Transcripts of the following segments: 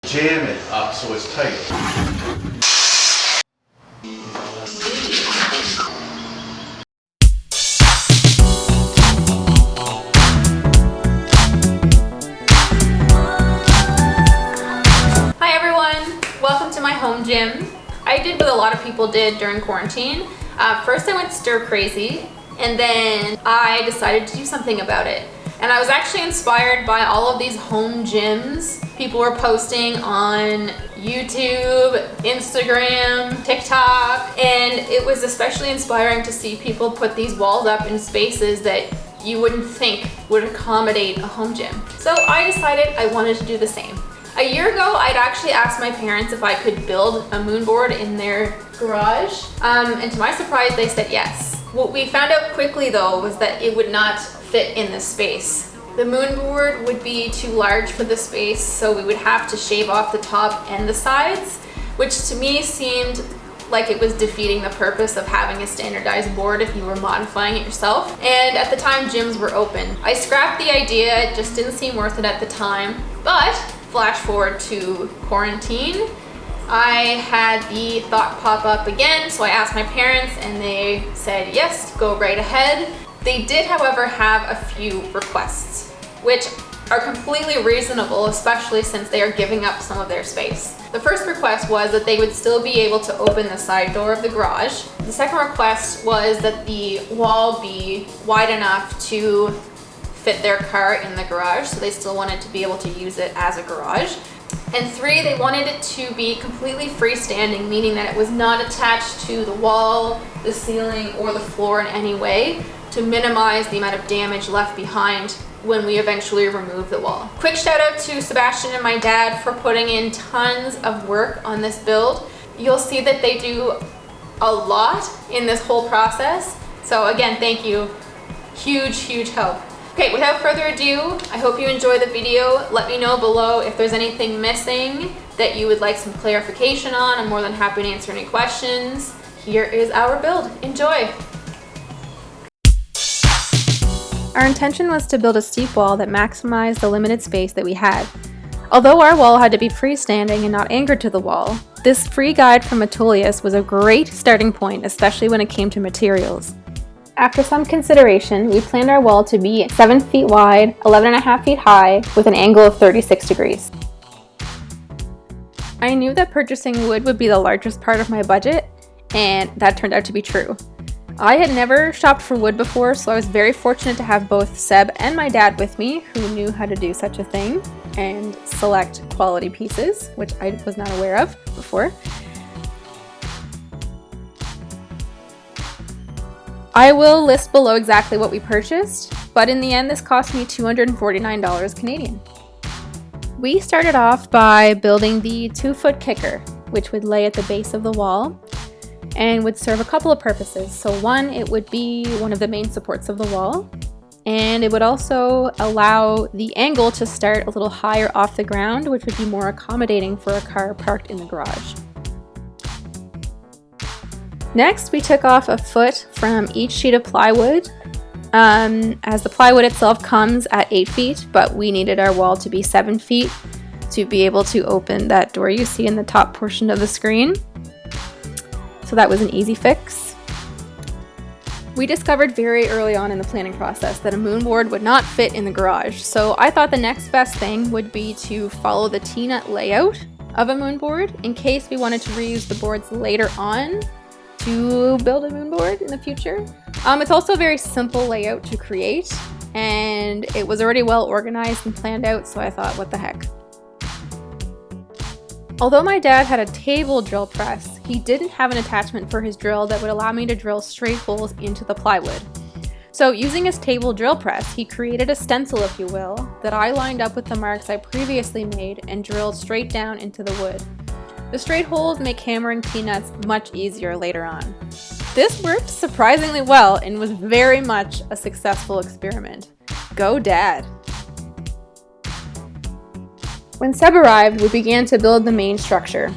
Jam it up so it's tight. Hi everyone, welcome to my home gym. I did what a lot of people did during quarantine. First I went stir crazy, and then I decided to do something about it. And I was actually inspired by all of these home gyms people were posting on YouTube, Instagram, TikTok, and it was especially inspiring to see people put these walls up in spaces that you wouldn't think would accommodate a home gym. So I decided I wanted to do the same. A year ago, I'd actually asked my parents if I could build a moonboard in their garage, and to my surprise, they said yes. What we found out quickly though was that it would not fit in this space. The moonboard would be too large for the space, so we would have to shave off the top and the sides, which to me seemed like it was defeating the purpose of having a standardized board if you were modifying it yourself. And at the time, gyms were open. I scrapped the idea, it just didn't seem worth it at the time, but flash forward to quarantine, I had the thought pop up again, so I asked my parents and they said yes, go right ahead. They did, however, have a few requests, which are completely reasonable, especially since they are giving up some of their space. The first request was that they would still be able to open the side door of the garage. The second request was that the wall be wide enough to fit their car in the garage, so they still wanted to be able to use it as a garage. And three, they wanted it to be completely freestanding, meaning that it was not attached to the wall, the ceiling, or the floor in any way, to minimize the amount of damage left behind when we eventually remove the wall. Quick shout out to Sebastian and my dad for putting in tons of work on this build. You'll see that they do a lot in this whole process. So again, thank you. Huge, huge help. Okay, without further ado, I hope you enjoy the video. Let me know below if there's anything missing that you would like some clarification on. I'm more than happy to answer any questions. Here is our build. Enjoy. Our intention was to build a steep wall that maximized the limited space that we had. Although our wall had to be freestanding and not anchored to the wall, this free guide from Metolius was a great starting point, especially when it came to materials. After some consideration, we planned our wall to be 7 feet wide, 11.5 feet high, with an angle of 36 degrees. I knew that purchasing wood would be the largest part of my budget, and that turned out to be true. I had never shopped for wood before, so I was very fortunate to have both Seb and my dad with me, who knew how to do such a thing and select quality pieces, which I was not aware of before. I will list below exactly what we purchased, but in the end this cost me $249 Canadian. We started off by building the 2-foot kicker, which would lay at the base of the wall and would serve a couple of purposes. So one, it would be one of the main supports of the wall, and it would also allow the angle to start a little higher off the ground, which would be more accommodating for a car parked in the garage. Next, we took off a foot from each sheet of plywood, as the plywood itself comes at 8 feet, but we needed our wall to be 7 feet to be able to open that door you see in the top portion of the screen. So that was an easy fix. We discovered very early on in the planning process that a moonboard would not fit in the garage, so I thought the next best thing would be to follow the T-nut layout of a moonboard in case we wanted to reuse the boards later on to build a moonboard in the future. It's also a very simple layout to create, and it was already well organized and planned out, so I thought, what the heck. Although my dad had a table drill press, he didn't have an attachment for his drill that would allow me to drill straight holes into the plywood. So using his table drill press, he created a stencil, if you will, that I lined up with the marks I previously made and drilled straight down into the wood. The straight holes make hammering T-nuts much easier later on. This worked surprisingly well and was very much a successful experiment. Go Dad! When Seb arrived, we began to build the main structure.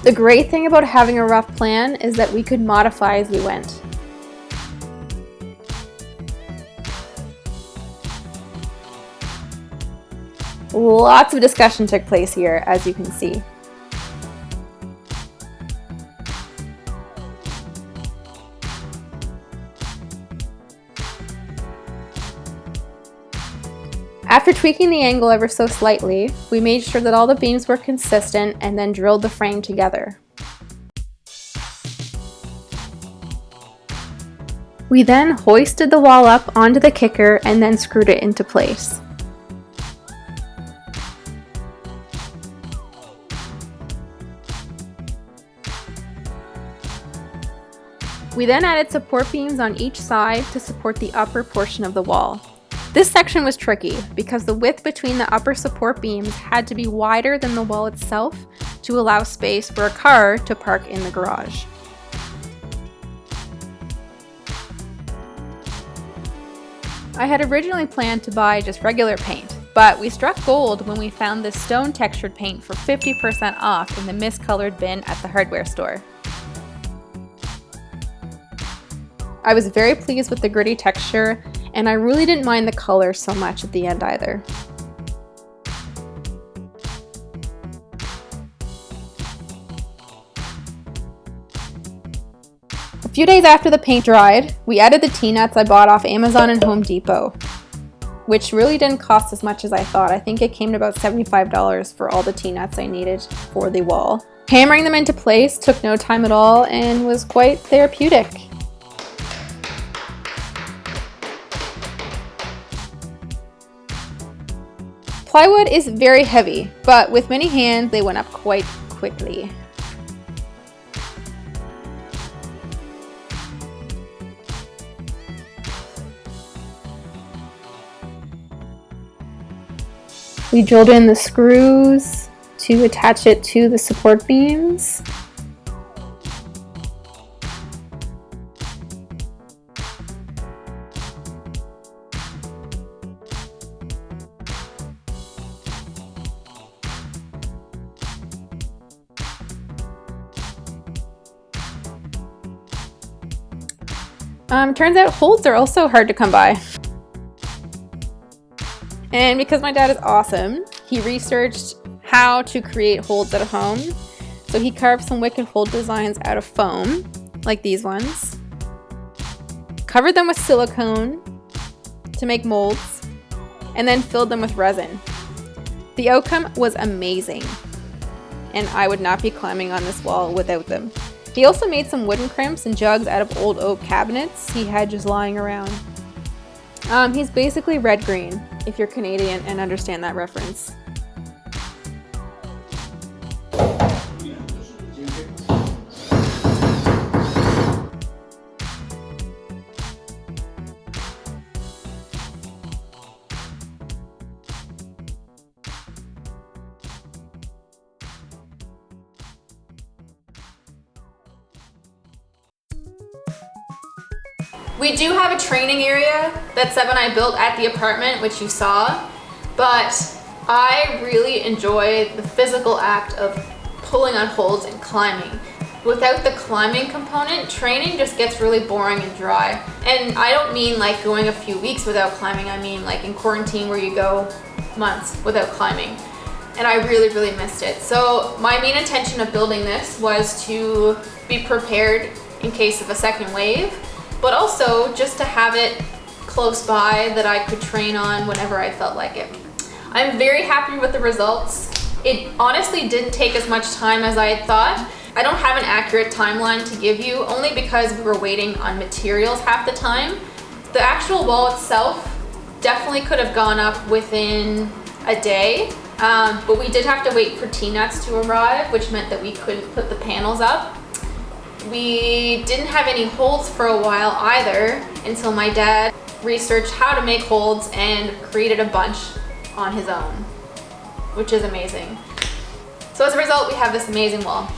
The great thing about having a rough plan is that we could modify as we went. Lots of discussion took place here, as you can see. After tweaking the angle ever so slightly, we made sure that all the beams were consistent and then drilled the frame together. We then hoisted the wall up onto the kicker and then screwed it into place. We then added support beams on each side to support the upper portion of the wall. This section was tricky because the width between the upper support beams had to be wider than the wall itself to allow space for a car to park in the garage. I had originally planned to buy just regular paint, but we struck gold when we found this stone textured paint for 50% off in the miscolored bin at the hardware store. I was very pleased with the gritty texture, and I really didn't mind the color so much at the end either. A few days after the paint dried, we added the T-nuts I bought off Amazon and Home Depot, which really didn't cost as much as I thought. I think it came to about $75 for all the T-nuts I needed for the wall. Hammering them into place took no time at all and was quite therapeutic. Plywood is very heavy, but with many hands they went up quite quickly. We drilled in the screws to attach it to the support beams. Turns out holds are also hard to come by. And because my dad is awesome, he researched how to create holds at home. So he carved some wicked hold designs out of foam, like these ones, covered them with silicone to make molds, and then filled them with resin. The outcome was amazing, and I would not be climbing on this wall without them. He also made some wooden crimps and jugs out of old oak cabinets he had just lying around. He's basically red-green, if you're Canadian and understand that reference. We do have a training area that Seb and I built at the apartment, which you saw, but I really enjoy the physical act of pulling on holds and climbing. Without the climbing component, training just gets really boring and dry. And I don't mean like going a few weeks without climbing, I mean like in quarantine where you go months without climbing. And I really, really missed it. So my main intention of building this was to be prepared in case of a second wave, but also just to have it close by that I could train on whenever I felt like it. I'm very happy with the results. It honestly didn't take as much time as I had thought. I don't have an accurate timeline to give you, only because we were waiting on materials half the time. The actual wall itself definitely could have gone up within a day, but we did have to wait for T-nuts to arrive, which meant that we couldn't put the panels up. We didn't have any holds for a while either until my dad researched how to make holds and created a bunch on his own, which is amazing. So as a result, we have this amazing wall.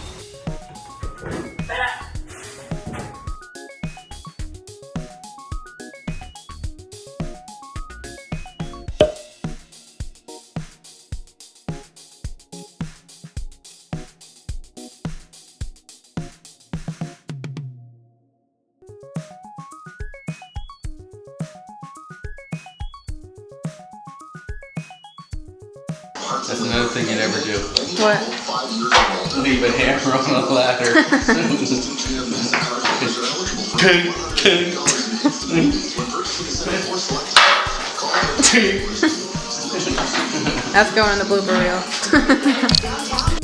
That's another thing you never do. What? Leave a hammer on a ladder. That's going in the blooper reel.